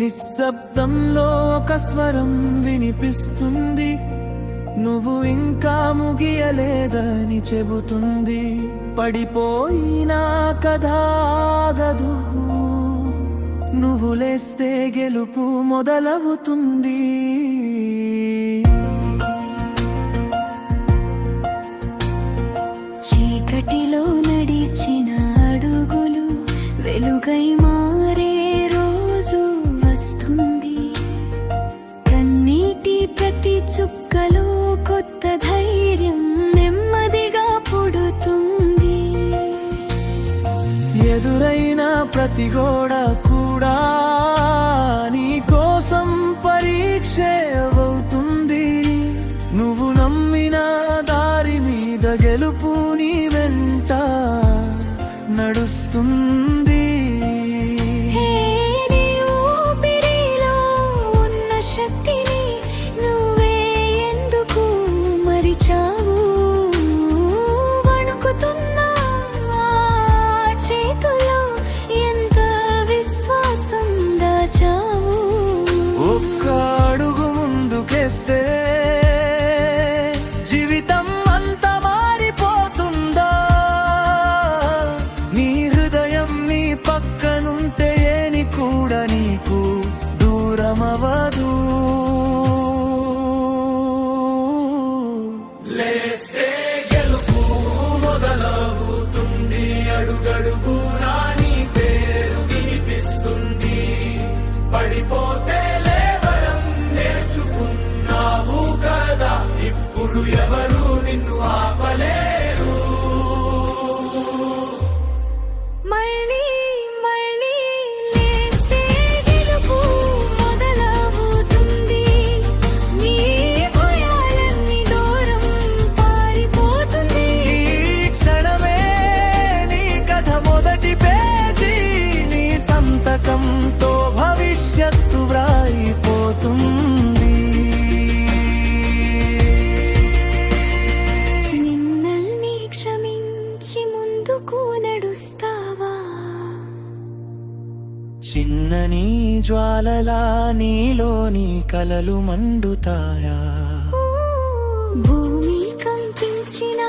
నిశ్శబ్దంలో ఒక స్వరం వినిపిస్తుంది, నువ్వు ఇంకా ముగియలేదని చెబుతుంది. పడిపోయినా కథాగదు, నువ్వు లేస్తే గెలుపు మొదలవుతుంది. చీకటిలో నడిచిన అడుగులు వెలుగై మారే రోజు వస్తుంది. కన్నీటి ప్రతి చుక్కలో కొత్త ధైర్యం నెమ్మదిగా పుడుతుంది. ఎదురైన ప్రతి గోడ కూడా నీ కోసం పరీక్ష అవుతుంది. నువ్వు నమ్మిన దారి మీద గెలుపు నీ వెంట నడుస్తుంది. ఊపిరిలో ఉన్న శక్తిని నువ్వే ఎందుకు మరిచావు? వణుకుతున్న చేతుల్లో ఎంత విశ్వాసం దాచావు? ఒక్క అడుగు ముందుకేస్తే జీవితం అంతా మారిపోతుందా? నీ హృదయం నీ పక్కనుంటే ఏని కూడా నీకు దూరమవదు. లేస్తే గెలుపు మొదలవుతుంది, అడుగడుగునా నీ పేరు వినిపిస్తుంది. పడిపోతే లేవడం నేర్చుకున్నావు కదా, ఇప్పుడు ఎవరు నిన్ను ఆపలేరు. మళ్ళీ మళ్ళీ లేస్తే గెలుపు మొదలవుతుంది. నీ భయాలన్నీ దూరం పారిపోతుంది. ఈ క్షణమే నీ కథ మొదటి పేజీ, నీ సంతకంతో భవిష్యత్తు వ్రాయిపోతుంది. నిన్నల్ని క్షమించి ముందుకు నడుస్తావా? చిన్నని జ్వాలలా నీలోని కలలు మండుతాయా? భూమి కంపించిన